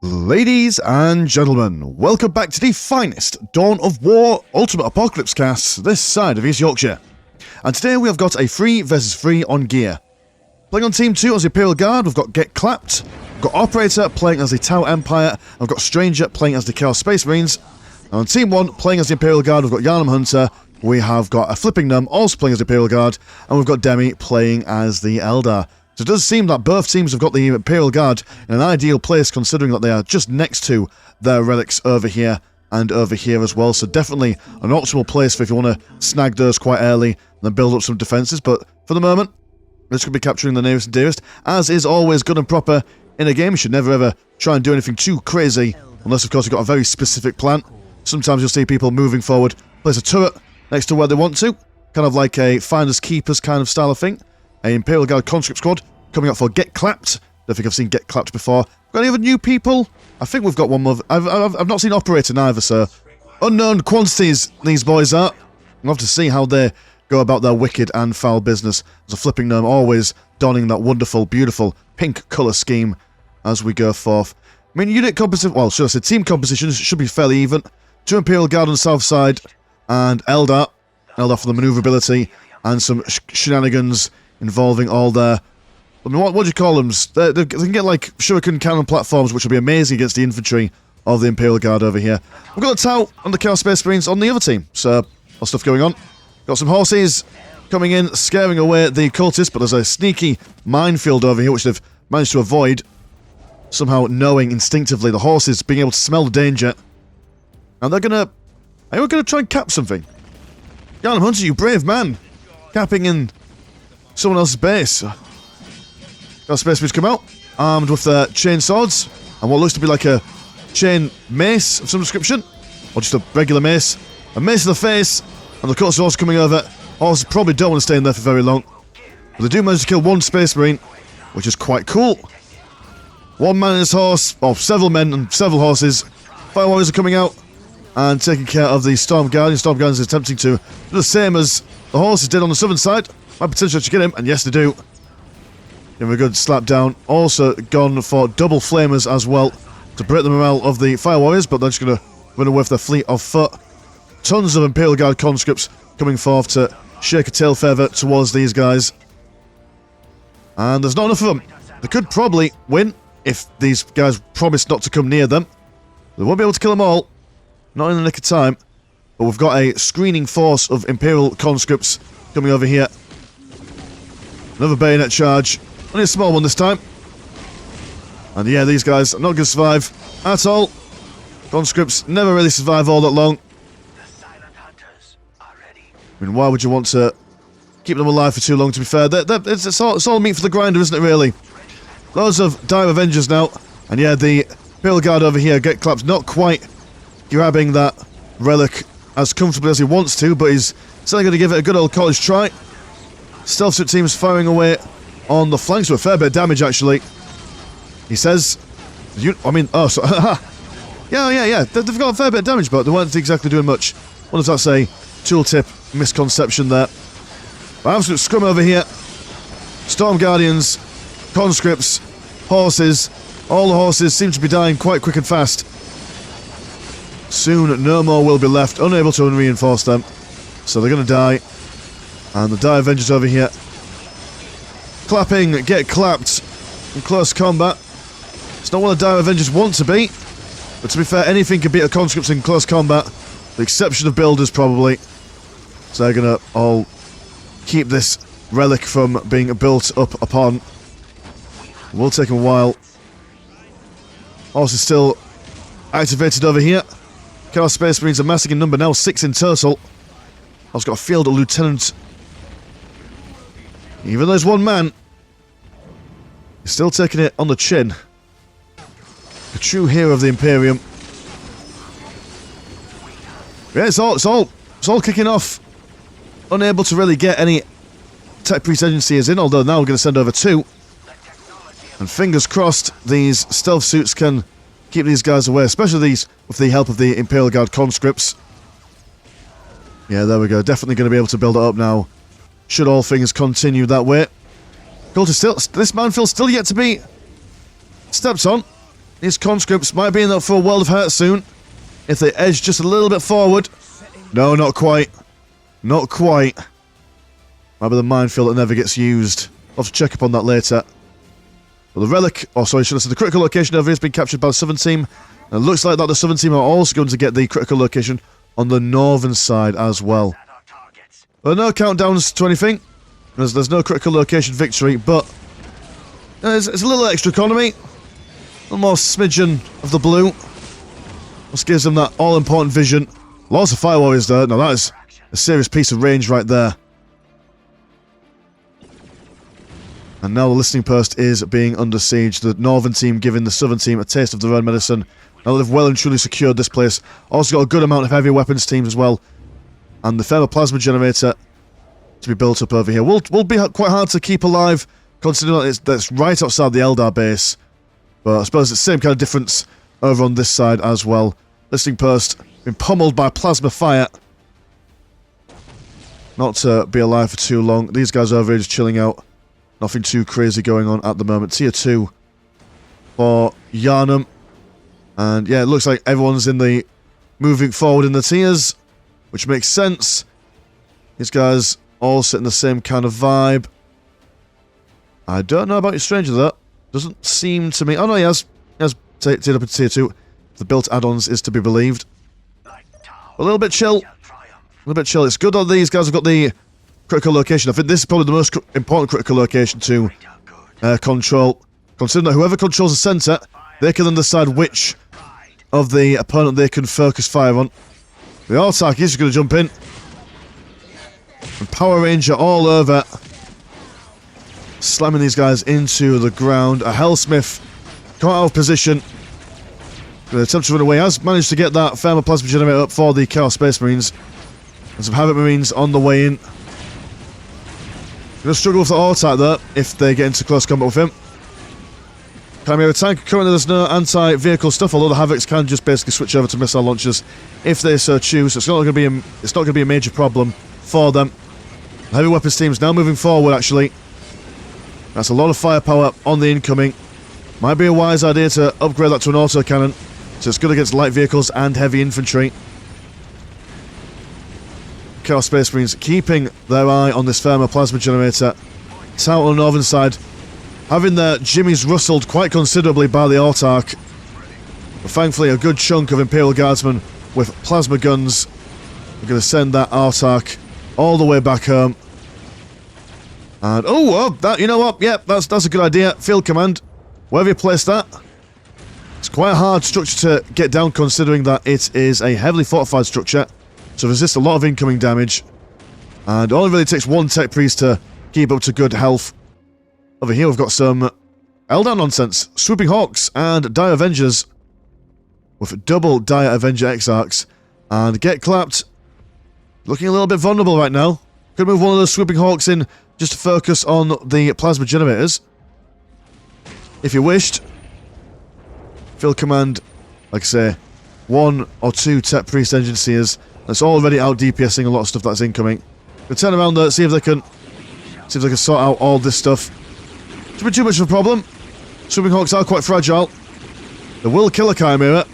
Ladies and gentlemen, welcome back to the finest Dawn of War Ultimate Apocalypse cast this side of East Yorkshire. And today we have got a 3 versus 3 on gear. Playing on Team 2 as the Imperial Guard, we've got Get Clapped, we've got Operator playing as the Tau Empire, and we've got Stranger playing as the Chaos Space Marines. And on Team 1, playing as the Imperial Guard, we've got Yarnum Hunter, we have got a Flipping Gnome also playing as the Imperial Guard, and we've got Demi playing as the Eldar. So it does seem that both teams have got the Imperial Guard in an ideal place, considering that they are just next to their relics over here and over here as well. So definitely an optimal place for if you want to snag those quite early and then build up some defences. But for the moment, we're just going to be capturing the nearest and dearest. As is always good and proper in a game, you should never ever try and do anything too crazy, unless of course you've got a very specific plan. Sometimes you'll see people moving forward, place a turret next to where they want to, kind of like a finders keepers kind of style of thing. A Imperial Guard conscript squad coming up for Get Clapped. Don't think I've seen Get Clapped before. Got any other new people? I think we've got one more. I've not seen Operator neither, so unknown quantities these boys are. We'll have to see how they go about their wicked and foul business. As a Flipping Gnome always donning that wonderful, beautiful pink colour scheme as we go forth. I mean, unit composition, well, should I say team compositions should be fairly even. 2 Imperial Guard on the south side and Eldar. Eldar for the manoeuvrability and some shenanigans involving all their... I mean, what do you call them? They can get like shuriken cannon platforms, which will be amazing against the infantry of the Imperial Guard over here. We've got the Tau and the Chaos Space Marines on the other team, so lots of stuff going on. Got some horses coming in, scaring away the cultists, but there's a sneaky minefield over here, which they've managed to avoid. Somehow knowing instinctively the horses being able to smell the danger. And they're gonna... Are you gonna try and cap something? Yarnum Hunter, you brave man! Capping in someone else's base. Got Space Marines come out, armed with their chain swords, and what looks to be like a chain mace of some description, or just a regular mace. A mace to the face, and the cultists also coming over. Horses probably don't want to stay in there for very long. But they do manage to kill one Space Marine, which is quite cool. One man and his horse, or several men and several horses. Fire Warriors are coming out and taking care of the Storm Guardian. Storm Guardians are attempting to do the same as the horses did on the southern side. Might potentially get him, and yes they do. Give him a good slap down. Also gone for double flamers as well to break the morale of the Fire Warriors, but they're just going to run away with their fleet of foot. Tons of Imperial Guard conscripts coming forth to shake a tail feather towards these guys. And there's not enough of them. They could probably win if these guys promise not to come near them. They won't be able to kill them all. Not in the nick of time. But we've got a screening force of Imperial conscripts coming over here. Another bayonet charge. Only a small one this time. And yeah, these guys are not going to survive at all. Conscripts never really survive all that long. I mean, why would you want to keep them alive for too long, to be fair? It's all meat for the grinder, isn't it, really? Loads of Dire Avengers now. And yeah, the Imperial Guard over here, Get Clapped, not quite grabbing that relic as comfortably as he wants to, but he's still going to give it a good old college try. Stealth suit team's firing away on the flanks with a fair bit of damage, actually. He says... oh, so... yeah. They've got a fair bit of damage, but they weren't exactly doing much. What does that say? Tooltip misconception there. Absolute scrum over here. Storm Guardians, conscripts, horses. All the horses seem to be dying quite quick and fast. Soon, no more will be left, unable to reinforce them. So they're going to die. And the Dire Avengers over here. Clapping, Get Clapped in close combat. It's not what the Dire Avengers want to be. But to be fair, anything can beat the conscripts in close combat. The exception of builders, probably. So they're going to all keep this relic from being built up upon. It will take a while. Also still activated over here. Chaos Space Marines amassing in number now, 6 in total. I've got a field lieutenant. Even though there's one man, he's still taking it on the chin. A true hero of the Imperium. Yeah, it's all kicking off. Unable to really get any tech priest agencies in, although now we're going to send over 2. And fingers crossed, these stealth suits can keep these guys away, especially these with the help of the Imperial Guard conscripts. Yeah, there we go. Definitely going to be able to build it up now. Should all things continue that way. Cultist still... This manfield's still yet to be stepped on. These conscripts might be in there for a world of hurt soon. If they edge just a little bit forward. No, not quite. Not quite. Might be the minefield that never gets used. I'll have to check up on that later. But the relic, oh sorry, should I say the critical location over here has been captured by the southern team. And it looks like that the southern team are also going to get the critical location on the northern side as well. But no countdowns to anything. There's no critical location victory, but it's a little extra economy. A little more smidgen of the blue. Just gives them that all-important vision. Lots of fire warriors there. Now that is a serious piece of range right there. And now the listening post is being under siege. The northern team giving the southern team a taste of their own medicine. Now that they've well and truly secured this place. Also got a good amount of heavy weapons teams as well. And the thermoplasma generator to be built up over here. Will be quite hard to keep alive, considering that that's right outside the Eldar base. But I suppose it's the same kind of difference over on this side as well. Listening post been pummeled by plasma fire. Not to be alive for too long. These guys over here just chilling out. Nothing too crazy going on at the moment. Tier 2 for Yarnum. And yeah, it looks like everyone's in the moving forward in the tiers, which makes sense. These guys all sit in the same kind of vibe. I don't know about your stranger though. Doesn't seem to me. Oh no, he has tiered up in tier 2. The built add-ons is to be believed. A little bit chill. A little bit chill. It's good that these guys have got the critical location. I think this is probably the most important critical location to control. Considering that whoever controls the centre, they can then decide which of the opponent they can focus fire on. The Autarch is going to jump in. And Power Ranger all over. Slamming these guys into the ground. A Hellsmith caught out of position. The attempt to run away has managed to get that thermoplasma generator up for the Chaos Space Marines. And some Havoc Marines on the way in. Going to struggle with the Autarch though, if they get into close combat with him. Chimera tank. Currently there's no anti-vehicle stuff, although the Havocs can just basically switch over to missile launchers if they so choose. So it's not going to be a major problem for them. The heavy weapons team's now moving forward actually. That's a lot of firepower on the incoming. Might be a wise idea to upgrade that to an autocannon, so it's good against light vehicles and heavy infantry. Chaos Space Marines keeping their eye on this thermoplasma generator. It's out on the northern side, having their jimmies rustled quite considerably by the Autarch. But thankfully a good chunk of Imperial Guardsmen with plasma guns are going to send that Autarch all the way back home. And that, you know what? Yep, that's a good idea. Field command, wherever you place that. It's quite a hard structure to get down, considering that it is a heavily fortified structure, so resists a lot of incoming damage. And it only really takes one tech priest to keep up to good health. Over here we've got some Eldar nonsense. Swooping Hawks and Dire Avengers with double Dire Avenger Exarchs. And get clapped. Looking a little bit vulnerable right now. Could move one of those Swooping Hawks in just to focus on the plasma generators, if you wished. Field command, like I say, 1 or 2 tech priest engine seers. That's already out DPSing a lot of stuff that's incoming. We'll turn around there, see if they can sort out all this stuff. Shouldn't be too much of a problem. Swooping Hawks are quite fragile. They will kill a Chimera,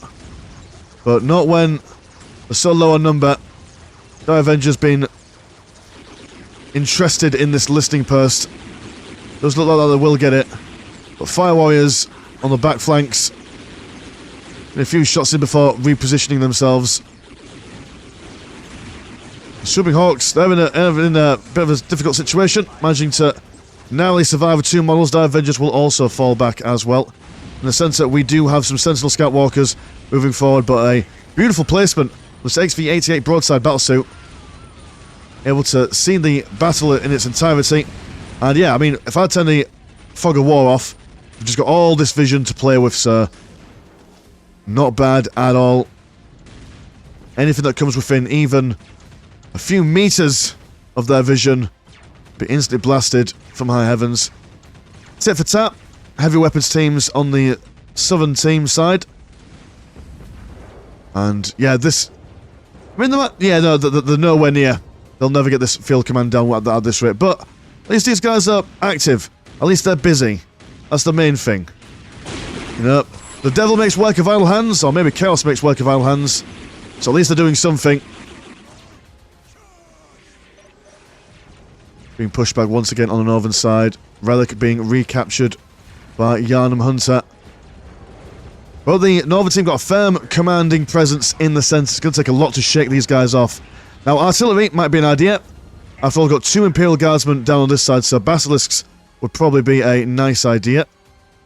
but not when they're so low on number. Dire Avenger's been interested in this listening post. Does look like they will get it. But Fire Warriors on the back flanks. A few shots in before repositioning themselves. Swooping Hawks, they're in a bit of a difficult situation, managing to narrowly survive with 2 models. Dire Avengers will also fall back as well. In the sense that we do have some Sentinel Scout Walkers moving forward, but a beautiful placement. This XV-88 broadside battlesuit. Able to see the battle in its entirety. And yeah, I mean, if I turn the Fog of War off, we've just got all this vision to play with, so not bad at all. Anything that comes within even a few meters of their vision be instantly blasted from high heavens. Tit for tat. Heavy weapons teams on the southern team side. And yeah, this... I mean, they're nowhere near. They'll never get this field command down at this rate. But at least these guys are active. At least they're busy. That's the main thing. You know, The devil makes work of idle hands, or maybe chaos makes work of idle hands. So at least they're doing something. Being pushed back once again on the northern side. Relic being recaptured by Yharnam Hunter. Well, the northern team got a firm commanding presence in the centre. It's going to take a lot to shake these guys off. Now, artillery might be an idea. After all, we've got 2 Imperial Guardsmen down on this side, so basilisks would probably be a nice idea.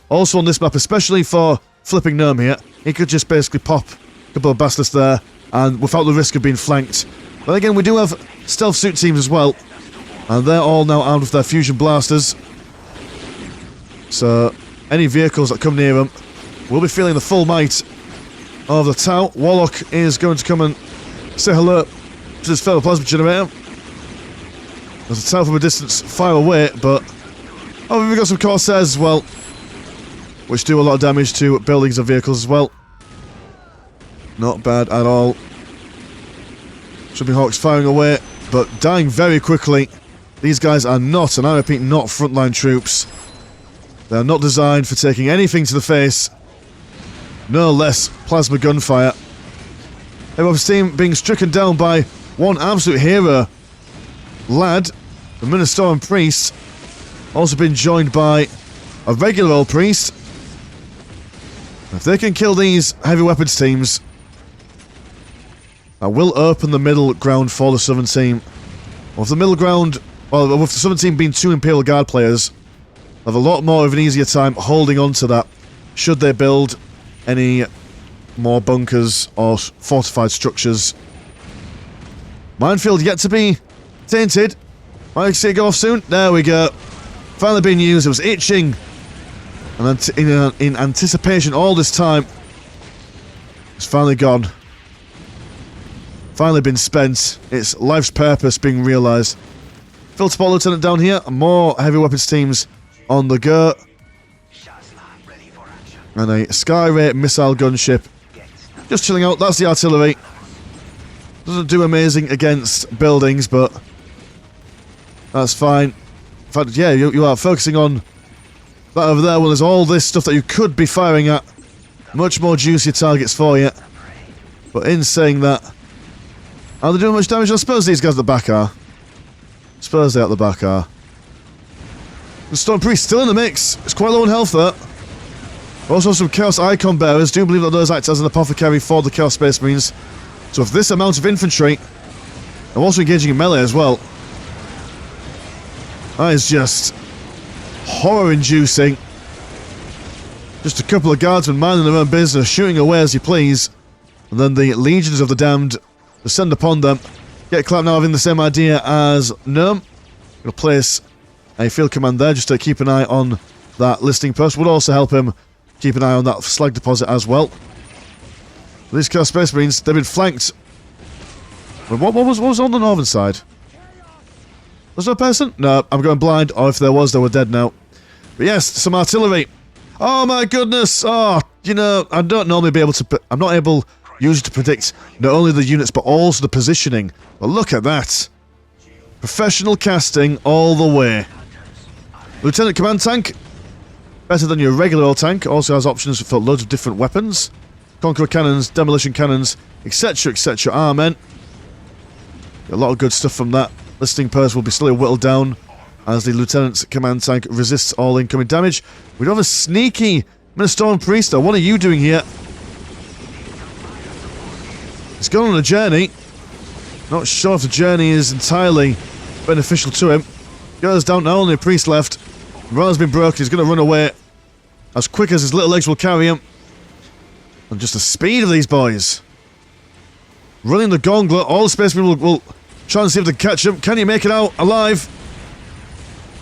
Also on this map, especially for flipping Gnome here, he could just basically pop a couple of basilisks there, and without the risk of being flanked. But again, we do have stealth suit teams as well, and they're all now armed with their fusion blasters. So, any vehicles that come near them will be feeling the full might of the Tau. Warlock is going to come and say hello to this fellow plasma generator. There's a Tau from a distance fire away, but oh, we've got some Corsairs as well, which do a lot of damage to buildings and vehicles as well. Not bad at all. Jumping Hawks firing away, but dying very quickly. These guys are not, and I repeat, not frontline troops. They are not designed for taking anything to the face. No less plasma gunfire. Everyone's team being stricken down by one absolute hero. Lad, the Ministoran Priest, also been joined by a regular old priest. If they can kill these heavy weapons teams, that will open the middle ground for the Southern team. With the middle ground, well, with the Southern team being 2 Imperial Guard players, they'll have a lot more of an easier time holding on to that, should they build any more bunkers or fortified structures. Minefield yet to be tainted. Might see it go off soon. There we go. Finally being used. It was itching. And in anticipation all this time. It's finally gone. Finally been spent. Its life's purpose being realised. Filter Ball Lieutenant down here. More heavy weapons teams on the go. And a Sky-Ray missile gunship. Just chilling out. That's the artillery. Doesn't do amazing against buildings, but that's fine. In fact, yeah, you are focusing on that over there. Well, there's all this stuff that you could be firing at. Much more juicier targets for you. But in saying that, are they doing much damage? I suppose these guys at the back are. I suppose they at the back are. The Storm Priest still in the mix. It's quite low on health there. Also some Chaos Icon Bearers. Do believe that those act as an apothecary for the Chaos Space Marines. So if this amount of infantry, I'm also engaging in melee as well. That is just horror-inducing. Just a couple of guardsmen minding their own business, shooting away as you please. And then the legions of the damned descend upon them. Get Clap now having the same idea as Gnome. Gonna place a field command there just to keep an eye on that listing post. Would also help him keep an eye on that slag deposit as well. These Chaos Space Marines, they've been flanked. What was on the northern side? Was there a person? No, I'm going blind. Or if there was, they were dead now. But yes, some artillery. Oh my goodness! Oh, you know, I don't normally be able to... I'm not able usually to predict not only the units, but also the positioning. But look at that. Professional casting all the way. Lieutenant Command Tank. Better than your regular old tank. Also has options for loads of different weapons. Conqueror cannons, demolition cannons, etc, etc. Amen. A lot of good stuff from that. Listing post will be slowly whittled down as the Lieutenant's Command Tank resists all incoming damage. We do have a sneaky Ministoran Priest though. What are you doing here? He's gone on a journey. Not sure if the journey is entirely beneficial to him. Goes down now, only a priest left. Morale's been broken. He's going to run away as quick as his little legs will carry him. And just the speed of these boys. Running the gauntlet. All the spacemen will try and see if they can catch him. Can you make it out alive?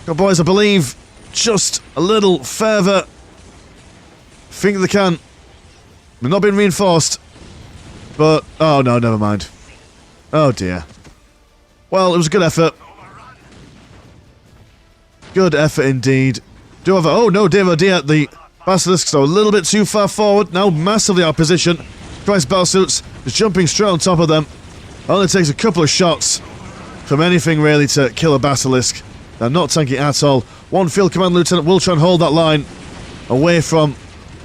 Got boys, I believe, just a little further. Think they can. They've not been reinforced. But, oh no, never mind. Oh dear. Well, it was a good effort. Good effort indeed. Do have a, oh no, dear, oh dear. The Basilisks are a little bit too far forward. Now massively out of position. Christ Battlesuits is jumping straight on top of them. Only takes a couple of shots from anything really to kill a Basilisk. They're not tanky at all. One field command lieutenant will try and hold that line away from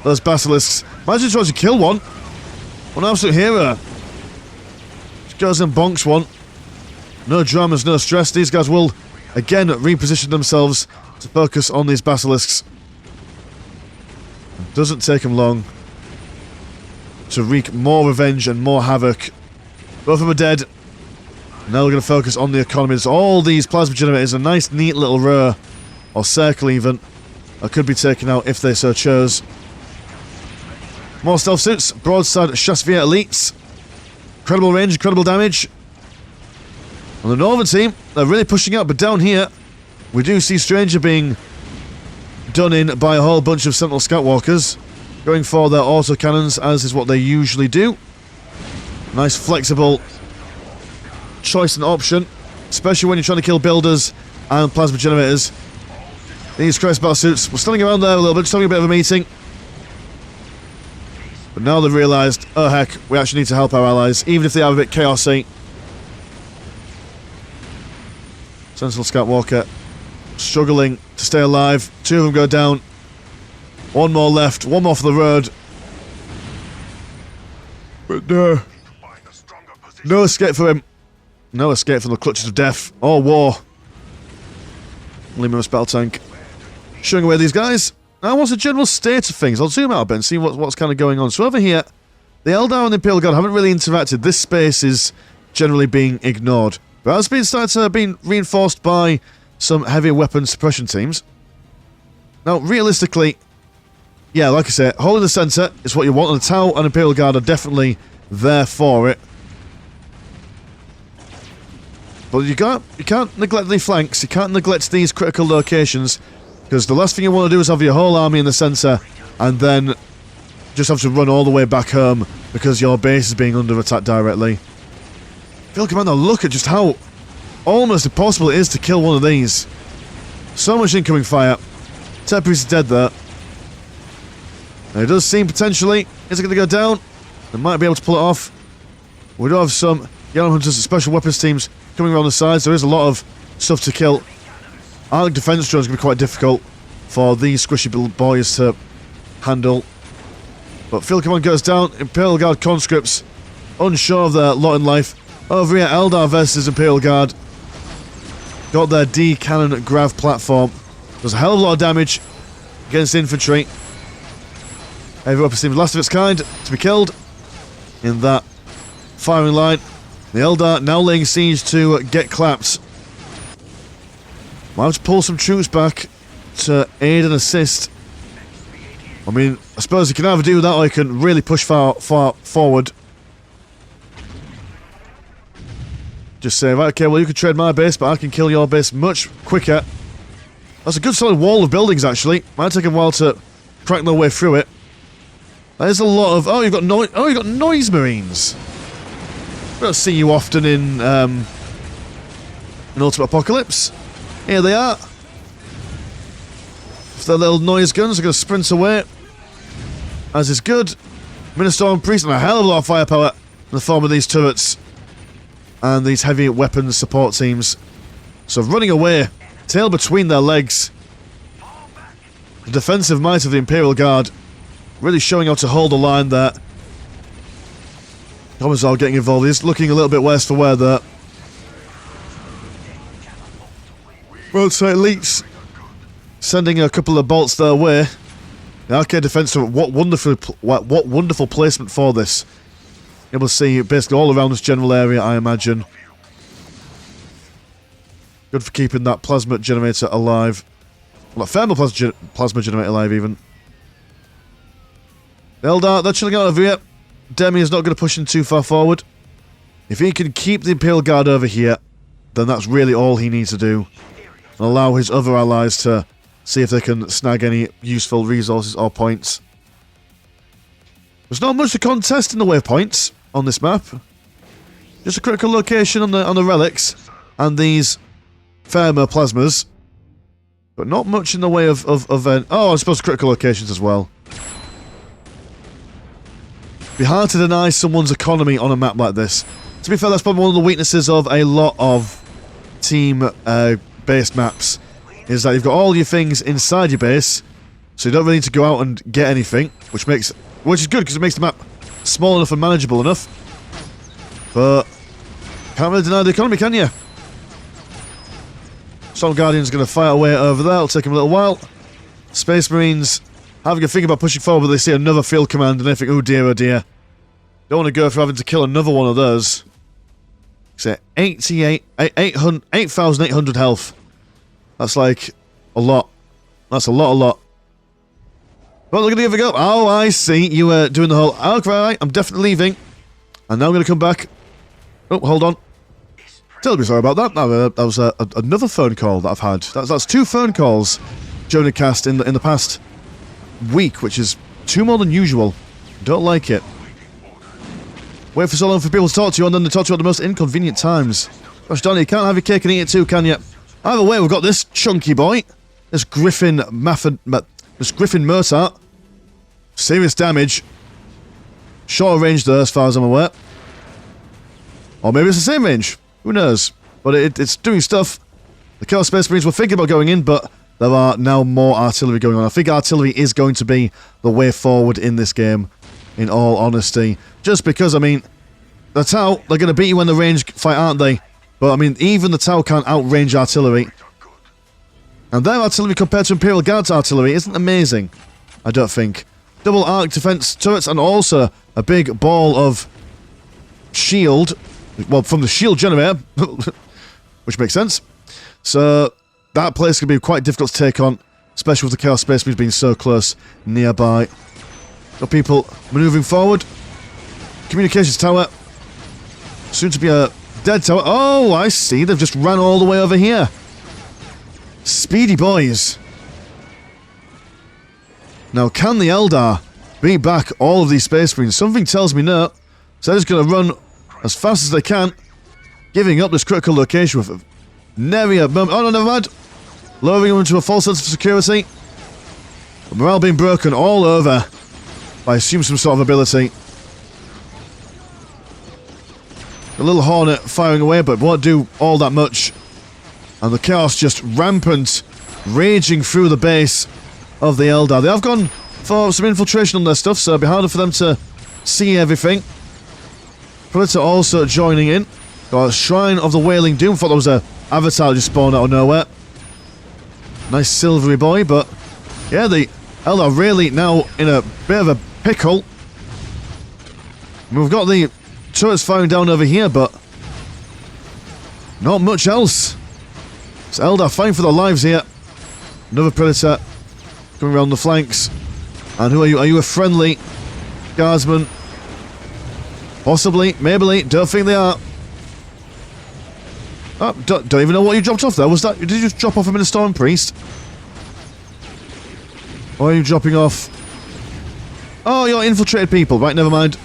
those basilisks. Imagine trying to kill one. What an absolute hero. Just goes and bonks one. No dramas, no stress. These guys will, again, reposition themselves to focus on these basilisks. It doesn't take them long to wreak more revenge and more havoc. Both of them are dead. Now we're going to focus on the economies. All these plasma generators, a nice neat little row, or circle even, that could be taken out if they so chose. More stealth suits, broadside Chassevere elites. Incredible range, incredible damage. On the northern team, they're really pushing out, but down here, we do see Stranger being done in by a whole bunch of Sentinel Scout Walkers, going for their autocannons, as is what they usually do. Nice flexible choice and option, especially when you're trying to kill builders and plasma generators. These Christ battle suits were standing around there a little bit, just having a bit of a meeting. But now they've realised, oh heck, we actually need to help our allies, even if they are a bit chaosy. Sentinel Scout Walker struggling to stay alive. Two of them go down. One more left, one more for the road. But no escape for him. No escape from the clutches of death or war. Limit battle tank showing away these guys. Now, what's the general state of things? I'll zoom out a bit and see what's kind of going on. So over here, the Eldar and the Imperial Guard haven't really interacted. This space is generally being ignored. But it's been started to be reinforced by some heavy weapon suppression teams. Now, realistically, yeah, like I said, holding the centre is what you want, and the Tau and Imperial Guard are definitely there for it. But you can't neglect the flanks, you can't neglect these critical locations, because the last thing you want to do is have your whole army in the centre, and then just have to run all the way back home, because your base is being under attack directly. Field Commander, look at just how almost impossible it is to kill one of these. So much incoming fire. Tempery's dead there. And it does seem potentially, is it going to go down? They might be able to pull it off. We do have some Yellow Hunters and Special Weapons teams coming around the sides. There is a lot of stuff to kill. Arctic defense drones are going to be quite difficult for these squishy little boys to handle. But Field Command goes down. Imperial Guard conscripts, unsure of their lot in life. Over here, Eldar versus Imperial Guard. Got their D cannon grav platform. Does a hell of a lot of damage against infantry. Heavy weapons team, last of its kind, to be killed in that firing line. The Eldar now laying siege to get clapped. Might have to pull some troops back to aid and assist. I mean, I suppose you can either do that or you can really push far forward. Just say, right, okay, well you can trade my base, but I can kill your base much quicker. That's a good solid wall of buildings, actually. Might take a while to crack their way through it. There's a lot of... Oh, you've got noise marines. We don't see you often in Ultimate Apocalypse. Here they are. If their little noise guns are going to sprint away, as is good. Minister and Priest and a hell of a lot of firepower in the form of these turrets and these heavy weapons support teams. So running away, tail between their legs. The defensive might of the Imperial Guard really showing how to hold the line there. Commissar getting involved. He's looking a little bit worse for wear there. Well, so elites sending a couple of bolts their way. The arcade defense, what wonderful placement for this. Able to see basically all around this general area, I imagine. Good for keeping that plasma generator alive. Well, that thermal plasma generator alive, even. Eldar, they're chilling out over here. Demi is not going to push him too far forward. If he can keep the Imperial Guard over here, then that's really all he needs to do. And allow his other allies to see if they can snag any useful resources or points. There's not much to contest in the way of points on this map. Just a critical location on the relics and these thermo plasmas. But not much in the way of oh, I suppose critical locations as well. Be hard to deny someone's economy on a map like this. To be fair, that's probably one of the weaknesses of a lot of team-based maps, is that you've got all your things inside your base, so you don't really need to go out and get anything. which is good because it makes the map small enough and manageable enough. But can't really deny the economy, can you? Storm Guardian's going to fight away over there. It'll take him a little while. Space Marines having a think about pushing forward, but they see another field command and they think, oh dear, oh dear. Don't want to go for having to kill another one of those. So 8,800 health. That's like a lot. That's a lot. Well, look at the other go. Oh, I see. You were doing the whole... Okay, right, I'm definitely leaving. And now I'm going to come back. Oh, hold on. Terribly sorry about that. That was another phone call that I've had. That's 2 phone calls during the cast in the past week, which is 2 more than usual. Don't like it. Wait for so long for people to talk to you, and then they talk to you at the most inconvenient times. Gosh darn it, you can't have your cake and eat it too, can you? Either way, we've got this chunky boy. This Griffin Murtat. Serious damage. Short range though, as far as I'm aware. Or maybe it's the same range. Who knows? But it's doing stuff. The Chaos Space Marines were thinking about going in, but there are now more artillery going on. I think artillery is going to be the way forward in this game, in all honesty. Just because, I mean, the Tau, they're going to beat you in the range fight, aren't they? But, I mean, even the Tau can't outrange artillery. And their artillery compared to Imperial Guards artillery isn't amazing, I don't think. Double arc defense turrets and also a big ball of shield. Well, from the shield generator, which makes sense. So, that place can be quite difficult to take on, especially with the Chaos Space Marines being so close nearby. Got people maneuvering forward. Communications tower. Soon to be a dead tower. Oh, I see. They've just ran all the way over here. Speedy boys. Now, can the Eldar beat back all of these Space Marines? Something tells me no. So they're just going to run as fast as they can, giving up this critical location with nary a moment. Oh, no, never mind. Lowering them into a false sense of security. But morale being broken all over by, I assume, some sort of ability. A little Hornet firing away, but won't do all that much. And the Chaos just rampant, raging through the base of the Eldar. They have gone for some infiltration on their stuff, so it'll be harder for them to see everything. Predator also joining in. Got a Shrine of the Wailing Doom. Thought there was a avatar just spawned out of nowhere. Nice silvery boy, but yeah, the Eldar really now in a bit of a pickle. We've got the turrets firing down over here, but not much else. So Eldar fighting for their lives here. Another Predator coming around the flanks. And who are you? Are you a friendly guardsman? Possibly, maybe. Don't think they are. Oh, don't even know what you dropped off there. Was that? Did you just drop off a Storm Priest? Or are you dropping off? Oh, you're infiltrated people. Right, never mind.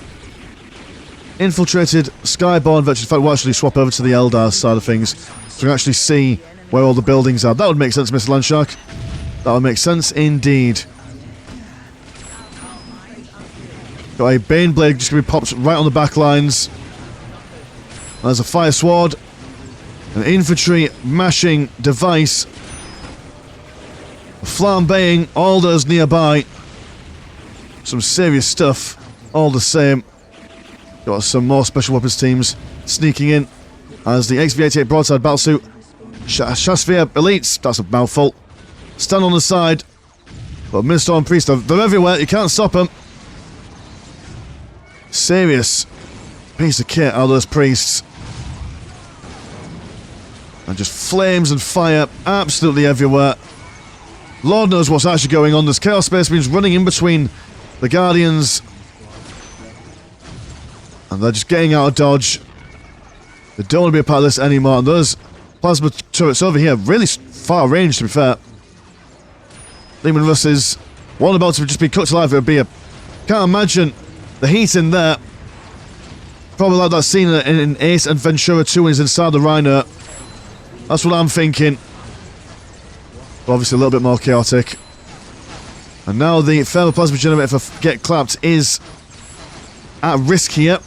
Infiltrated Skyborn veterans. In fact, we'll actually swap over to the Eldar side of things so we can actually see where all the buildings are. That would make sense, Mr. Landshark. That would make sense indeed. Got a Baneblade just going to be popped right on the back lines. There's a Fire Sword. An infantry mashing device. Flambeing all those nearby. Some serious stuff. All the same. Got some more special weapons teams sneaking in. As the XV-88 broadside battlesuit. Shasphere elites. That's a mouthful. Stand on the side. But Minister and Priest, they're everywhere. You can't stop them. Serious piece of kit are those priests. And just flames and fire absolutely everywhere. Lord knows what's actually going on. There's Chaos Space Marines running in between the Guardians. And they're just getting out of dodge. They don't want to be a part of this anymore. And those plasma turrets over here, really far range to be fair. Demon Russ is one about to just be cut to life. It would be a... Can't imagine the heat in there. Probably like that scene in Ace and Ventura 2 when he's inside the Rhino. That's what I'm thinking. But obviously a little bit more chaotic. And now the thermoplasma generator for Get Clapped is at risk here.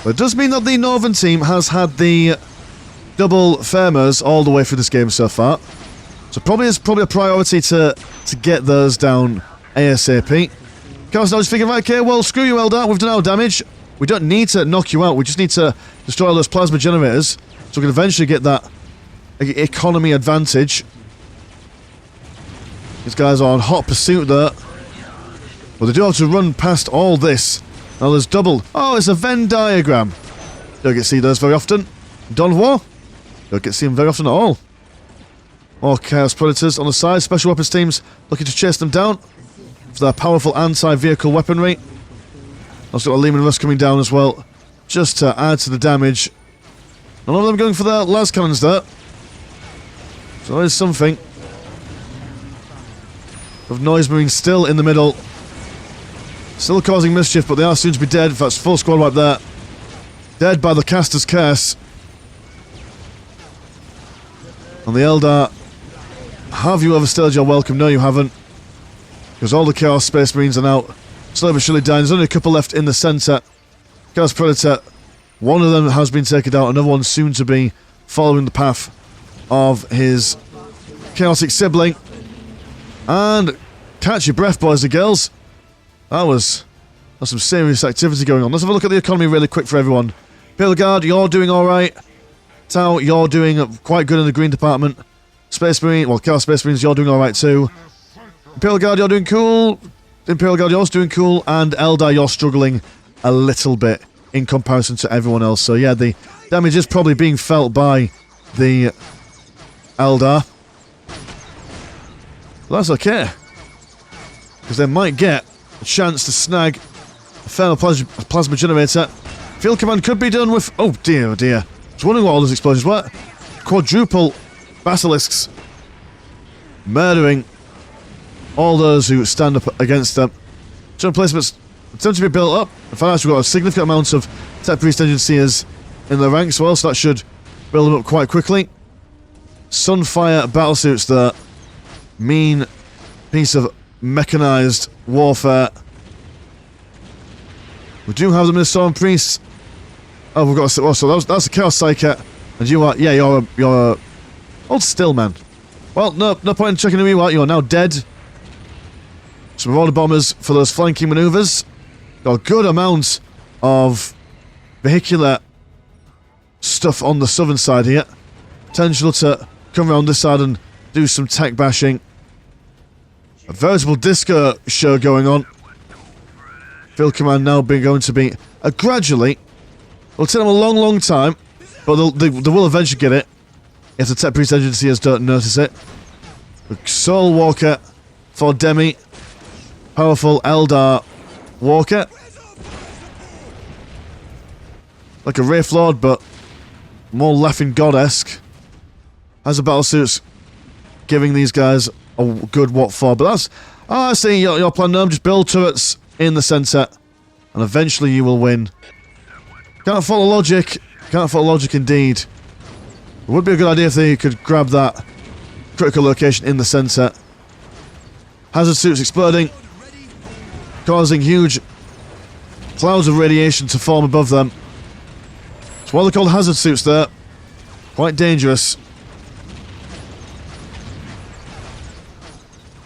But it does mean that the Northern team has had the double thermos all the way through this game so far. So it's probably a priority to get those down ASAP. Chaos now is thinking, right, okay, well, screw you, Eldar. We've done our damage. We don't need to knock you out. We just need to destroy all those plasma generators so we can eventually get that economy advantage. These guys are on hot pursuit there. But they do have to run past all this. Now there's double. Oh, it's a Venn diagram. Don't get to see those very often. Dawn of War. Don't get to see them very often at all. More Chaos Predators on the side. Special weapons teams looking to chase them down for their powerful anti-vehicle weaponry. Also got a Lehman Russ coming down as well, just to add to the damage. A lot of them going for their las cannons there. So there's something. Of Noise Marines still in the middle. Still causing mischief, but they are soon to be dead. That's full squad right there. Dead by the Caster's Curse. And the Eldar, have you overstayed your welcome? No, you haven't. Because all the Chaos Space Marines are now slowly but surely dying. There's only a couple left in the centre. Chaos Predator, one of them has been taken out. Another one soon to be following the path of his chaotic sibling. And catch your breath, boys and girls. That's some serious activity going on. Let's have a look at the economy really quick for everyone. Imperial Guard, you're doing alright. Tau, you're doing quite good in the green department. Space Marine, well, Chaos Space Marines, you're doing alright too. Imperial Guard, you're doing cool. Imperial Guard, you're doing cool. And Eldar, you're struggling a little bit in comparison to everyone else. So yeah, the damage is probably being felt by the Eldar. But that's okay. Because they might get a chance to snag a thermal plasma generator. Field command could be done with... Oh dear, oh dear. I was wondering what all those explosions were. Quadruple basilisks. Murdering all those who stand up against them. Some placements attempt to be built up. In fact, we've got a significant amount of Tech Priest Engine Seers in the ranks as well, so that should build them up quite quickly. Sunfire battlesuits there. Mean piece of mechanized warfare. We do have the Minnesota Priests. Oh, we've got a... Oh, so that's a Chaos Psyker. And you are... Yeah, you're a... Hold still, man. Well, no point in checking who you are. You are now dead. So we've all the bombers for those flanking maneuvers. Got a good amount of vehicular stuff on the southern side here. Potential to come around this side and do some tech bashing. A veritable disco show going on. Field command now going to be gradually. It'll take them a long time, but they will eventually get it if the Tech Priest Agencies don't notice it. The Soul Walker for Demi. Powerful Eldar Walker. Like a Wraith Lord, but more Laughing God-esque. Has the battlesuits giving these guys a good what for. But that's... Oh, I see your plan. No, just build turrets in the centre. And eventually you will win. Can't follow logic. Can't follow logic indeed. It would be a good idea if they could grab that critical location in the centre. Hazard suits exploding. Causing huge clouds of radiation to form above them. That's why they're called hazard suits there. Quite dangerous.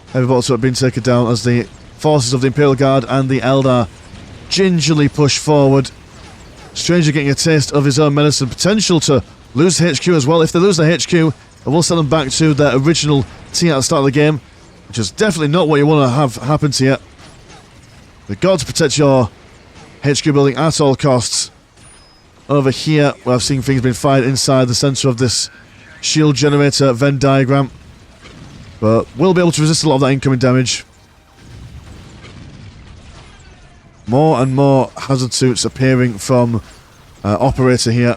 Heavy bolts have been taken down as the forces of the Imperial Guard and the Eldar gingerly push forward. Stranger getting a taste of his own medicine. Potential to lose HQ as well. If they lose their HQ, it will send them back to their original T at the start of the game, which is definitely not what you want to have happen to you. You've got to protect your HQ building at all costs. Over here, where I've seen things being fired inside the centre of this shield generator Venn diagram. But we'll be able to resist a lot of that incoming damage. More and more hazard suits appearing from Operator here.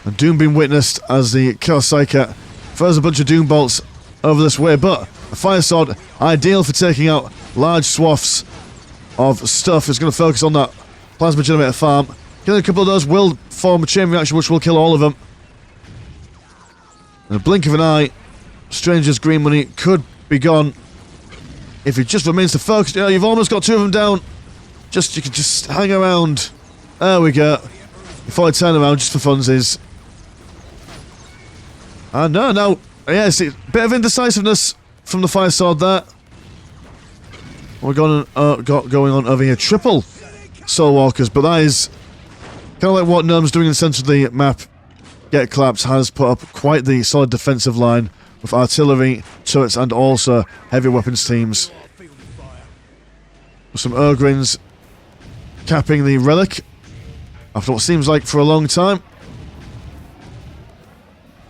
And Doom being witnessed as the Chaos Psyker throws a bunch of Doom bolts over this way. But a Fire Sword, ideal for taking out large swaths of stuff. It's going to focus on that Plasma Generator farm. Killing a couple of those will form a chain reaction which will kill all of them. In a blink of an eye, Stranger's green money could be gone if he just remains to focus. You know, you've almost got two of them down. You can just hang around. There we go. Before I turn around just for funsies. No. Yes, a bit of indecisiveness from the Fire Sword there. We're going on over here. Triple Soul Walkers, but that is kind of like what Gnome's doing in the centre of the map. Get Clapped has put up quite the solid defensive line with artillery, turrets, and also heavy weapons teams. Some Urgrins capping the relic after what seems like for a long time.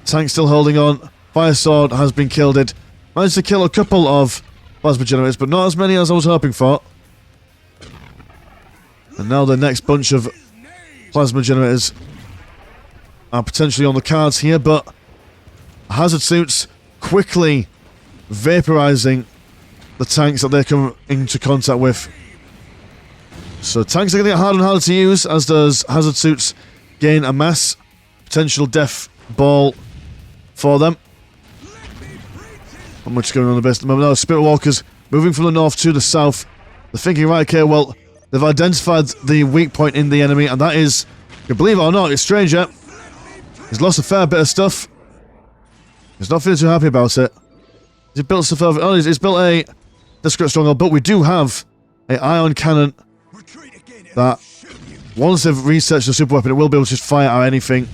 Tank still holding on. Fire Sword has been killed. It managed to kill a couple of plasma generators, but not as many as I was hoping for. And now the next bunch of plasma generators are potentially on the cards here, but hazard suits quickly vaporizing the tanks that they come into contact with. So tanks are going to get harder and harder to use as those hazard suits gain a mass potential death ball for them. Not much going on the base at the moment. Now Spirit Walkers moving from the north to the south. They're thinking, right, okay, well, they've identified the weak point in the enemy, and that is, you believe it or not, it's Stranger. He's lost a fair bit of stuff. He's not feeling too happy about it. He's built stuff over. Oh, he's built a discreet stronghold, but we do have an ion cannon that, once they've researched the super weapon, it will be able to just fire at anything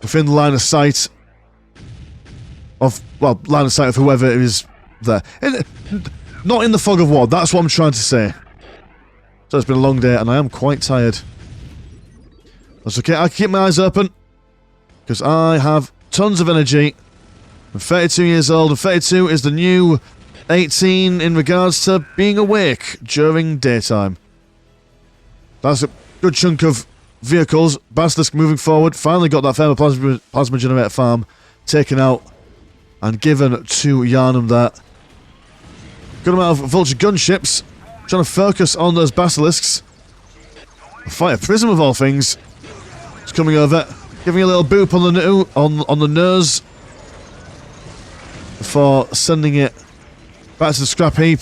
within the line of sight of, well, line of sight of whoever is there. Not in the fog of war, that's what I'm trying to say. So it's been a long day, and I am quite tired. That's okay, I can keep my eyes open, because I have tons of energy. I'm 32 years old, and 32 is the new 18 in regards to being awake during daytime. That's a good chunk of vehicles. Basilisk moving forward, finally got that Thermal Plasma Generator farm taken out and given to Yharnam there. Good amount of Vulture gunships, trying to focus on those Basilisks. A Fire Prism of all things. It's coming over, giving a little boop on the nose before sending it back to the scrap heap.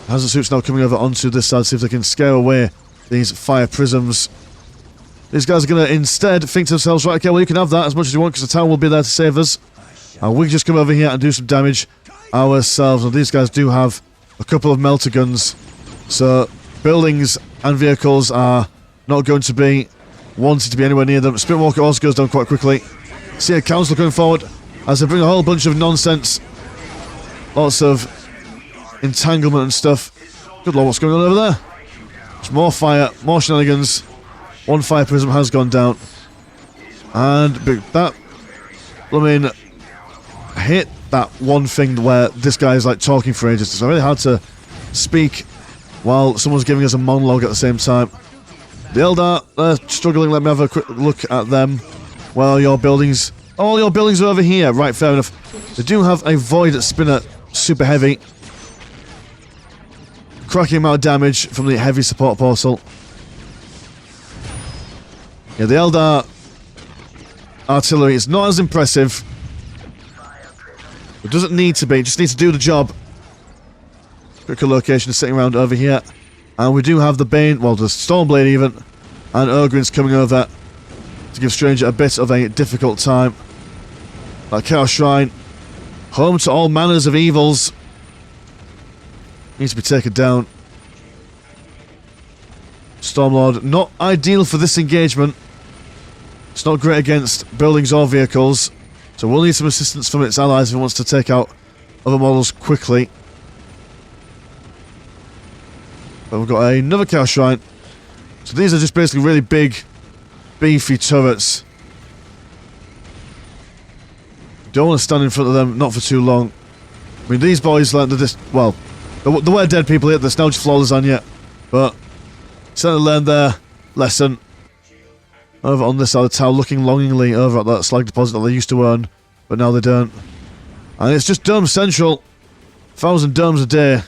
Hazard suits now coming over onto this side, see if they can scare away these fire prisms. These guys are going to instead think to themselves, right, okay, well, you can have that as much as you want because the town will be there to save us. And we can just come over here and do some damage ourselves. And these guys do have a couple of melter guns, so buildings and vehicles are not going to be wanted to be anywhere near them. Spirit Walker also goes down quite quickly. See a council going forward as they bring a whole bunch of nonsense. Lots of entanglement and stuff. Good lord, what's going on over there? There's more fire, more shenanigans. One fire prism has gone down. And that, I mean, hit that one thing where this guy is like talking for ages. It's really hard to speak while someone's giving us a monologue at the same time. The Eldar, they're struggling. Let me have a quick look at them. Well, your buildings, all your buildings are over here. Right, fair enough. They do have a Void Spinner, super heavy. Cracking amount of damage from the heavy support portal. Yeah, the Eldar artillery is not as impressive. It doesn't need to be, it just needs to do the job. Quicker location is sitting around over here. And we do have the Bane, well, the Stormblade even, and Urgrins coming over to give Stranger a bit of a difficult time. That Chaos Shrine, home to all manners of evils, needs to be taken down. Stormlord, not ideal for this engagement. It's not great against buildings or vehicles, so we'll need some assistance from its allies if it wants to take out other models quickly. But we've got another Chaos Shrine. So these are just basically really big, beefy turrets. Don't want to stand in front of them, not for too long. I mean, these boys, like, they're just, well, there were dead people here, there's now just flawless on yet. But, certainly learned their lesson. Over on this side of the tower, looking longingly over at that slag deposit that they used to earn, but now they don't. And it's just Dome Central. 1,000 domes a day.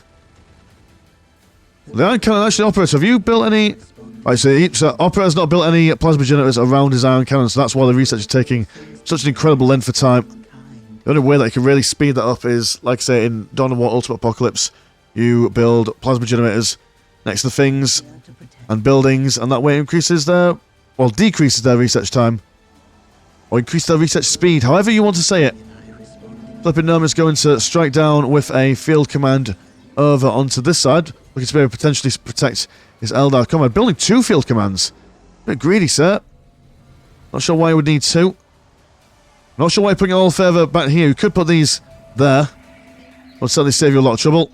The Iron Cannon actually operates. Have you built any... Right, so Operator's not built any plasma generators around his Iron Cannon, so that's why the research is taking such an incredible length of time. The only way that you can really speed that up is, like I say, in Dawn of War Ultimate Apocalypse, you build plasma generators next to things and buildings, and that way it increases their... well, decreases their research time. Or increases their research speed, however you want to say it. Flippin' Gnome is going to strike down with a field command over onto this side, looking to be able to potentially protect his Eldar comrade. Building 2 field commands. A bit greedy, sir. Not sure why you would need 2. Not sure why you're putting it all further back here. You could put these there. Would certainly save you a lot of trouble.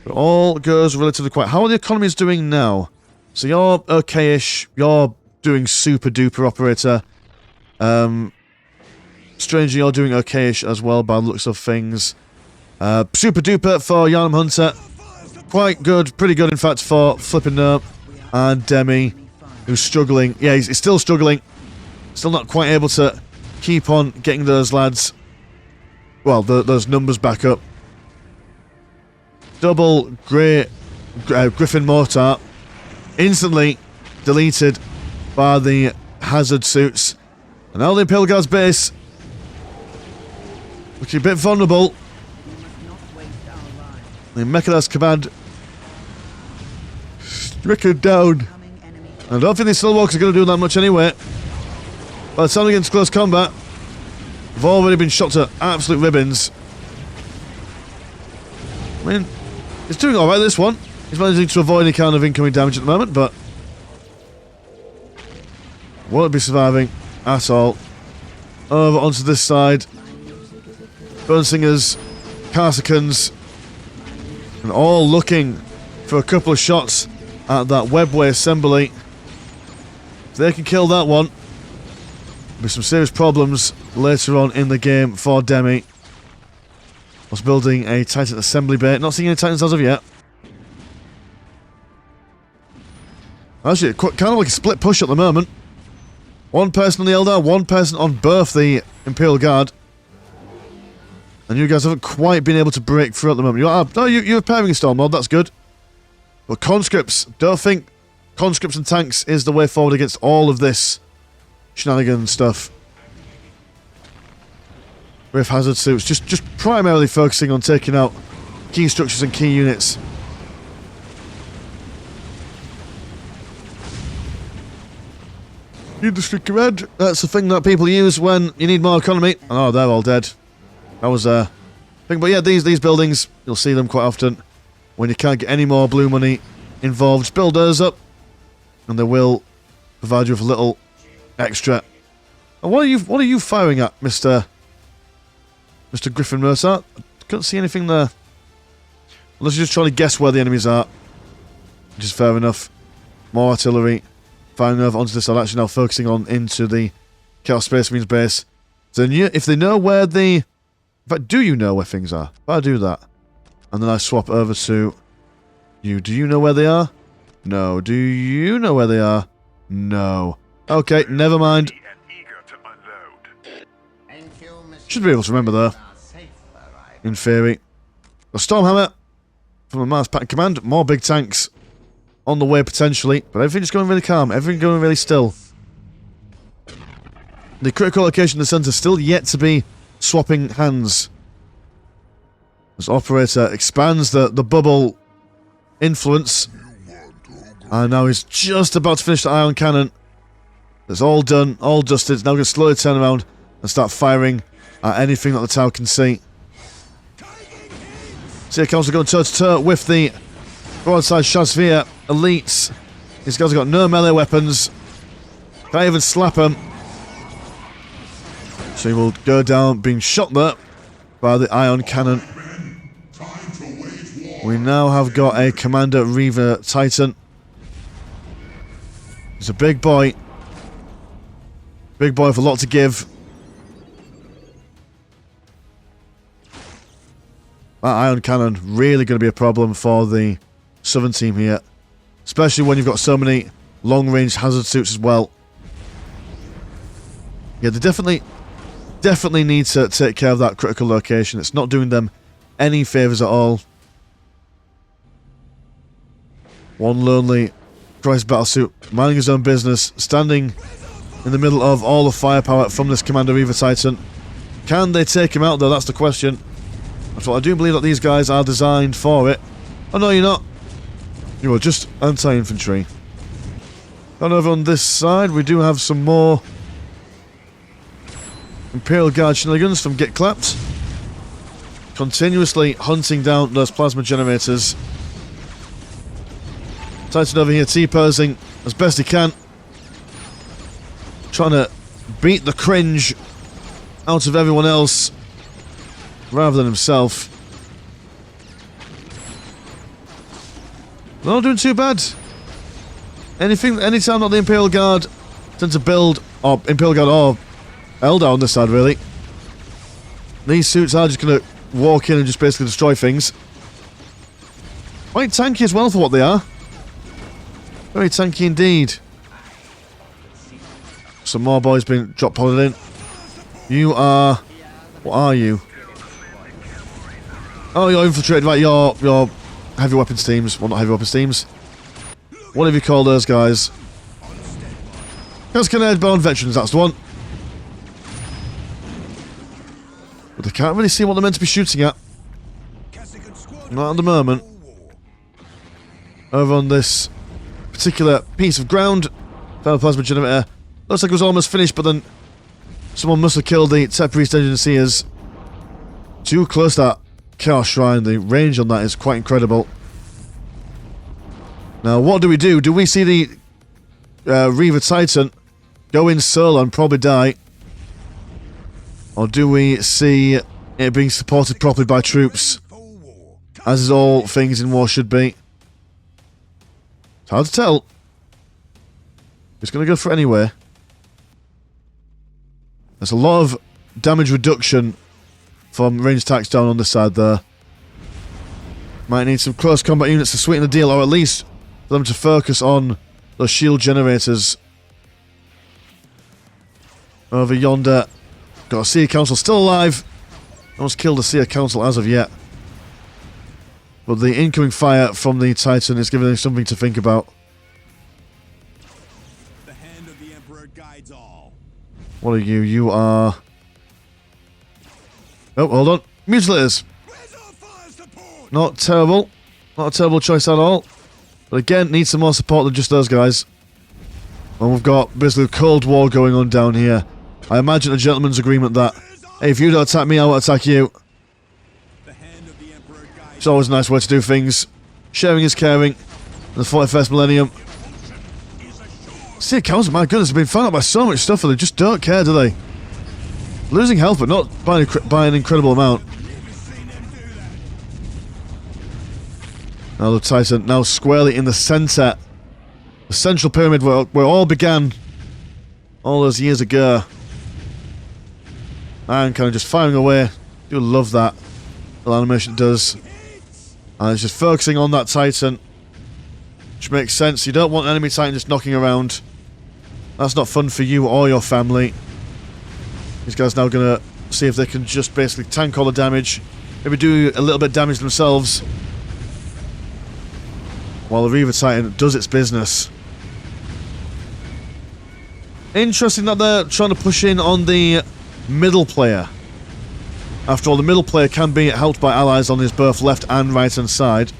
It all goes relatively quiet. How are the economies doing now? So you're okay-ish. You're doing super duper, operator. Strangely, you're doing okay-ish as well by the looks of things. Super duper for Yarnum Hunter. Quite good, pretty good in fact for Flippin' Nerp. And Demi, who's struggling. Yeah, he's still struggling. Still not quite able to keep on getting those lads. Well, those numbers back up. Double grey Griffin Mortar. Instantly deleted by the hazard suits. And now the Imperial Guard's base. Looking a bit vulnerable. The Mechanized Command stricken down. I don't think these Slowwalkers are going to do that much anyway. By the time against close combat, they've already been shot to absolute ribbons. I mean, he's doing alright this one. He's managing to avoid any kind of incoming damage at the moment, but won't be surviving at all. Over onto this side. Burnsingers, Carsicans, and all looking for a couple of shots at that webway assembly. If they can kill that one, there'll be some serious problems later on in the game for Demi. Was building a Titan assembly bay. Not seeing any Titans as of yet. Actually, kind of like a split push at the moment. One person on the Eldar, one person on both the Imperial Guard. And you guys haven't quite been able to break through at the moment. You're repairing a storm mod, that's good. But conscripts, don't think conscripts and tanks is the way forward against all of this shenanigan stuff. With hazard suits, just primarily focusing on taking out key structures and key units. Industry command, that's the thing that people use when you need more economy. Oh, they're all dead. That was a thing, but yeah, these buildings, you'll see them quite often when you can't get any more blue money involved. Just build those up, and they will provide you with a little extra. And what are you firing at, Mr. Griffin Mercer? I couldn't see anything there, unless you're just trying to guess where the enemies are, which is fair enough. More artillery firing over onto this side. Actually, now focusing on into the Chaos Space Marines base. So if they know where the In fact, do you know where things are? If I do that, and then I swap over to you, do you know where they are? No. Do you know where they are? No. Okay, never mind. Should be able to remember though. In theory. A Stormhammer from a Mars Pack Command. More big tanks on the way potentially, but everything's going really calm. Everything going really still. The critical location in the centre still yet to be swapping hands. As Operator expands the bubble influence. And now he's just about to finish the ion cannon. It's all done, all dusted. It's now going to slowly turn around and start firing at anything that the tower can see. Sea Council going toe-to-toe with the broadside Shazvir elites. These guys have got no melee weapons. Can't even slap them. So he will go down being shot there by the ion cannon. We now have got a Commander Reaver Titan. He's a big boy. Big boy with a lot to give. That ion cannon really going to be a problem for the southern team here. Especially when you've got so many long-range hazard suits as well. Yeah, they definitely need to take care of that critical location. It's not doing them any favours at all. One lonely Christ battlesuit minding his own business, standing in the middle of all the firepower from this Commander Reaver Titan. Can they take him out though? That's the question. That's what I do believe that these guys are designed for it. Oh no, you're not. You are just anti-infantry. And over on this side, we do have some more Imperial Guard shenanigans from Get Clapped. continuously hunting down those plasma generators. Titan over here T-posing as best he can. Trying to beat the cringe out of everyone else rather than himself. Not doing too bad. Anytime that the Imperial Guard tend to build, or Imperial Guard or Eldar on this side really, these suits are just going to walk in and just basically destroy things. Quite tanky as well for what they are. Very tanky indeed. Some more boys being drop podded in. You are... What are you? Oh, you're infiltrated, right, you're heavy weapons teams. Well, not heavy weapons teams. What have you called those guys? Cascan Airborne Veterans, that's the one. But they can't really see what they're meant to be shooting at. Not at the moment. Over on this particular piece of ground, found a plasma generator. Looks like it was almost finished, but then someone must have killed the Tech Priest Engineers. Too close to that Chaos Shrine. The range on that is quite incredible. Now, what do we do? Do we see the Reaver Titan go in solo and probably die? Or do we see it being supported properly by troops? As is all things in war should be. It's hard to tell. It's going to go for it anyway. There's a lot of damage reduction from ranged attacks down on this side there. Might need some close combat units to sweeten the deal, or at least for them to focus on those shield generators. Over yonder, got a Seer Council still alive. No one's killed a Seer Council as of yet. But the incoming fire from the Titan is giving them something to think about. The hand of the Emperor guides all. What are you? You are... Oh, hold on. Mutilators. Not terrible. Not a terrible choice at all. But again, need some more support than just those guys. And we've got basically a Cold War going on down here. I imagine a gentleman's agreement that, hey, if you don't attack me, I won't attack you. It's always a nice way to do things. Sharing is caring. In the 41st millennium. See, Council, my goodness, have been found out by so much stuff and they just don't care, do they? Losing health, but not by an incredible amount. Now the Titan, now squarely in the centre. The central pyramid where it all began all those years ago. And kind of just firing away. Do love that. The animation does. And it's just focusing on that Titan. Which makes sense. You don't want enemy Titan just knocking around. That's not fun for you or your family. These guys now going to see if they can just basically tank all the damage. Maybe do a little bit of damage themselves. While the Reaver Titan does its business. Interesting that they're trying to push in on the middle player. After all, the middle player can be helped by allies on his both left and right hand side.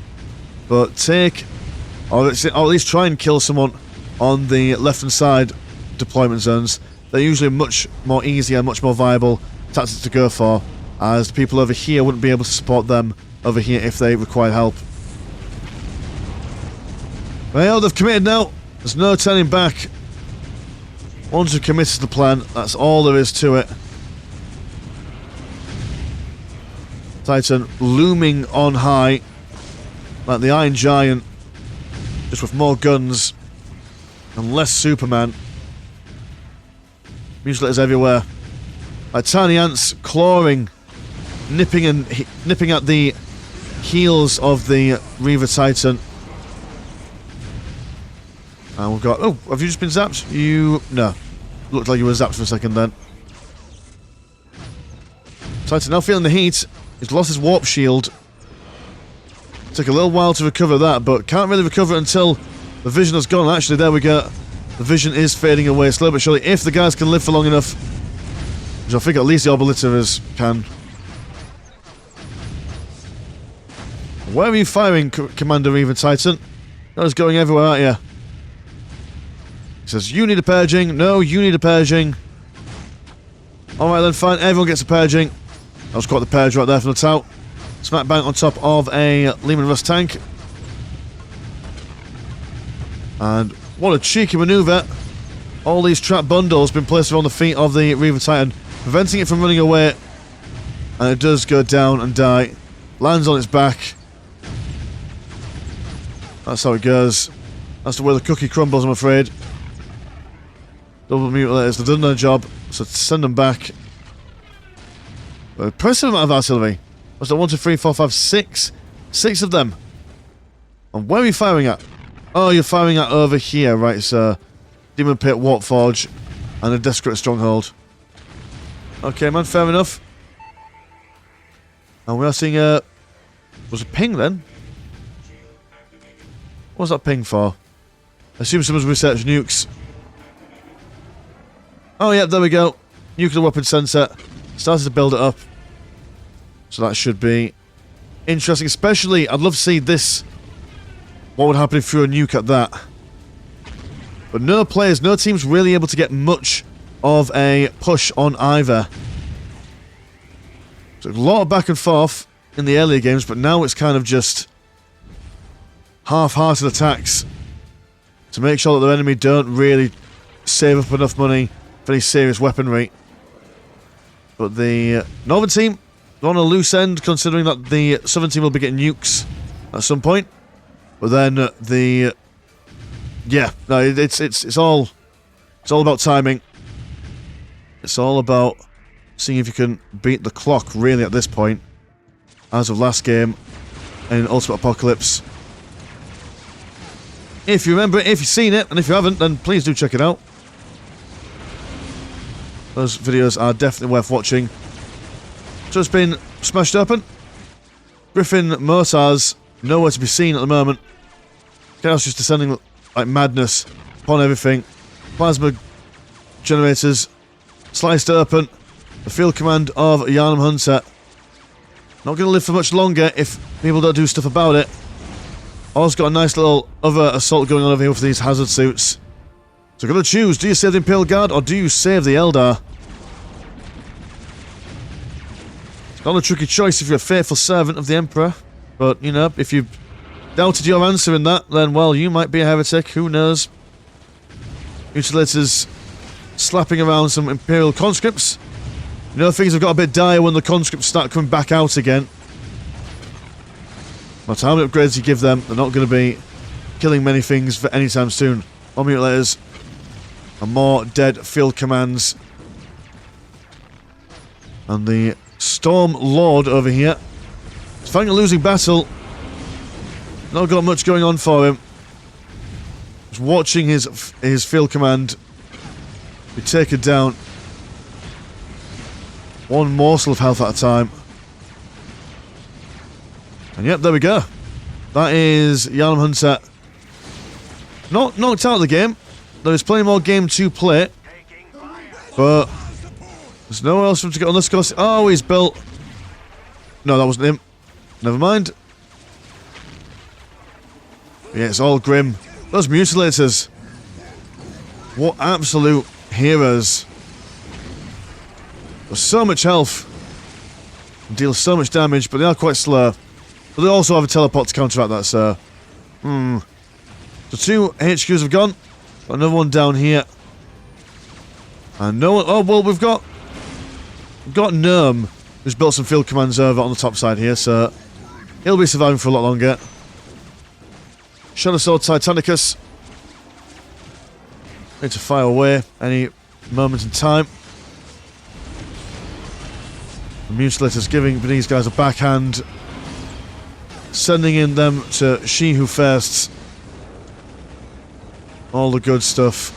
But take, or at least try and kill someone on the left hand side deployment zones. They're usually much more easier, much more viable tactics to go for, as the people over here wouldn't be able to support them over here if they require help. Well, they've committed now. There's no turning back. Once you've committed to the plan, that's all there is to it. Titan looming on high, like the Iron Giant, just with more guns and less Superman. Mutilators everywhere. Like tiny ants clawing, nipping at the heels of the Reaver Titan. And we've got... Oh, have you just been zapped? You... No. Looked like you were zapped for a second then. Titan now feeling the heat. He's lost his warp shield. Took a little while to recover that, but can't really recover until the vision has gone. Actually, there we go. The vision is fading away slowly but surely. If the guys can live for long enough. Which I think at least the Obliterers can. Where are you firing, Commander Reaver Titan? You're just going everywhere, aren't you? He says, you need a purging. No, you need a purging. Alright then, fine. Everyone gets a purging. That was quite the purge right there from the tout. Smack bang on top of a Lehman Russ tank. And what a cheeky maneuver. All these trap bundles been placed around the feet of the Reaver Titan, preventing it from running away. And it does go down and die. Lands on its back. That's how it goes. That's the way the cookie crumbles, I'm afraid. Double mutilators, they've done their job, so send them back. Impressive amount of artillery. What's that? 1, 2, 3, 4, 5, 6. 6 of them. And where are you firing at? Oh, you're firing at over here, right, sir. Demon Pit, Warpforge, and a Desperate Stronghold. Okay, man, fair enough. And we are seeing a... Was it ping then? What was that ping for? I assume someone's researched nukes. Oh, yeah, there we go. Nuclear weapon sensor. Started to build it up. So that should be interesting. Especially, I'd love to see this. What would happen if you threw a nuke at that? But no players, no teams really able to get much of a push on either. So a lot of back and forth in the earlier games, but now it's kind of just half-hearted attacks to make sure that their enemy don't really save up enough money for any serious weaponry. But the Northern team, they're on a loose end, considering that the Southern team will be getting nukes at some point. But then the... Yeah, no, it's all about timing. It's all about seeing if you can beat the clock, really, at this point. As of last game in Ultimate Apocalypse. If you remember it, if you've seen it, and if you haven't, then please do check it out. Those videos are definitely worth watching. So it's been smashed open. Griffin mortars, nowhere to be seen at the moment. Chaos just descending like madness upon everything. Plasma generators sliced open. The field command of Yharnam Hunter. Not going to live for much longer if people don't do stuff about it. Also got a nice little other assault going on over here with these hazard suits. So got to choose, do you save the Imperial Guard or do you save the Eldar? It's not a tricky choice if you're a faithful servant of the Emperor. But, you know, if you doubted your answer in that, then, well, you might be a heretic, who knows? Mutilators slapping around some Imperial conscripts. You know, things have got a bit dire when the conscripts start coming back out again. No matter how many upgrades you give them, they're not going to be killing many things for any time soon. More mutilators. And more dead field commands. And the Storm Lord over here is fighting a losing battle. Not got much going on for him. Just watching his field command be taken down. One morsel of health at a time. And yep, there we go. That is Yharnam Hunter. Not knocked out of the game. There is plenty more game to play. But there's nowhere else for him to get on this course. Oh, he's built... No, that wasn't him. Never mind. Yeah, it's all grim. Those mutilators. What absolute heroes. There's so much health. Deal so much damage, but they are quite slow. But they also have a teleport to counteract that, so... So 2 HQs have gone. Got another one down here. And no one... Oh, well, we've got Gnome, who's built some field commands over on the top side here, so... He'll be surviving for a lot longer. Shadow Sword Titanicus. Need to fire away any moment in time. The Mutilators giving these guys a backhand. Sending in them to She Who Firsts. All the good stuff.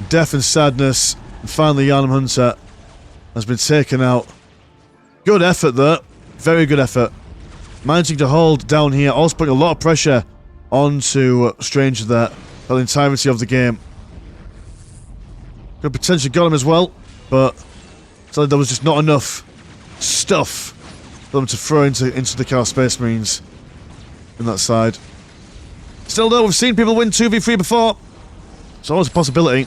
Death and sadness. And finally, Yharnam Hunter has been taken out. Good effort, though. Very good effort. Managing to hold down here. Also putting a lot of pressure onto Stranger there for the entirety of the game. Could potentially got him as well, but so there was just not enough stuff for them to throw into the Chaos Space Marines in that side. Still though, we've seen people win 2v3 before. It's always a possibility.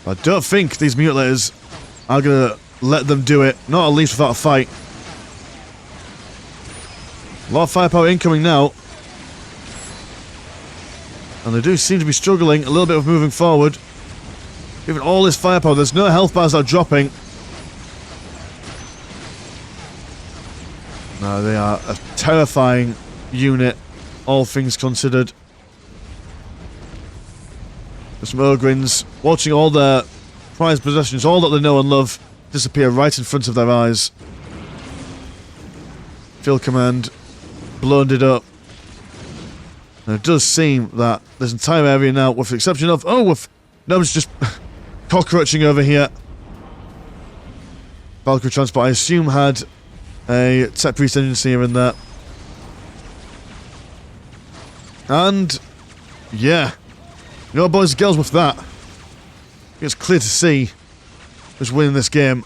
I don't think these mutilators are going to let them do it. Not at least without a fight. A lot of firepower incoming now. And they do seem to be struggling a little bit with moving forward. Given all this firepower, there's no health bars that are dropping. No, they are a terrifying unit, all things considered. There's some Ogrins watching all their prized possessions, all that they know and love, disappear right in front of their eyes. Field command blown it up. And it does seem that this entire area now, with the exception of... nobody's just cockroaching over here. Valkyrie transport, I assume, had a tech priest agency here and there. And... yeah. You know, boys and girls, with that, it's clear to see who's winning this game.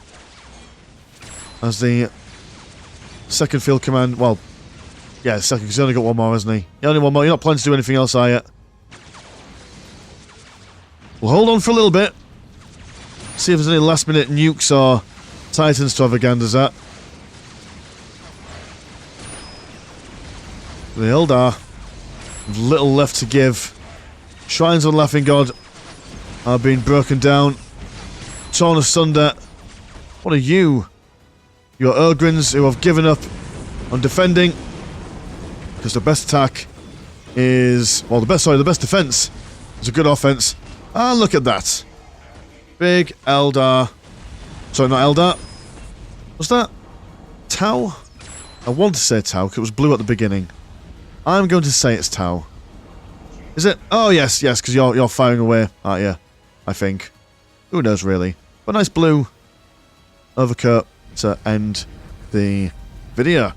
As the second field command... well, yeah, second, because he's only got one more, hasn't he? Only one more. You're not planning to do anything else, are you? We'll hold on for a little bit. See if there's any last-minute nukes or titans to have a ganders at. The Eldar have little left to give. Shrines of the Laughing God are being broken down, torn asunder. What are you? Your Ogrins who have given up on defending. Because the best attack is... well, the best defense is a good offense. And look at that. Big Eldar. Sorry, not Eldar. Was that Tau? I want to say Tau, because it was blue at the beginning. I'm going to say it's Tau. Is it? Oh, yes, because you're firing away, aren't you? I think. Who knows, really. But nice blue overcoat to end the video.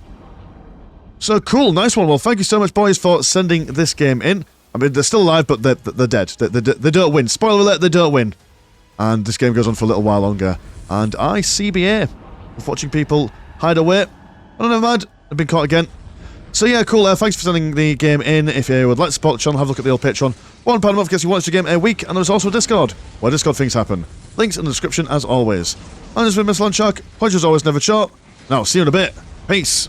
So cool, nice one. Well, thank you so much, boys, for sending this game in. I mean, they're still alive, but they're dead. They don't win. Spoiler alert, they don't win. And this game goes on for a little while longer. And I CBA with watching people hide away. Oh, never mind. I've been caught again. So yeah, cool. Thanks for sending the game in. If you would like to support the channel, have a look at the old Patreon. £1 a month gets you watch the game a week. And there's also Discord, where Discord things happen. Links in the description as always. And this has been Mr. Landshark. Pleasure as always, never short. Now, see you in a bit. Peace.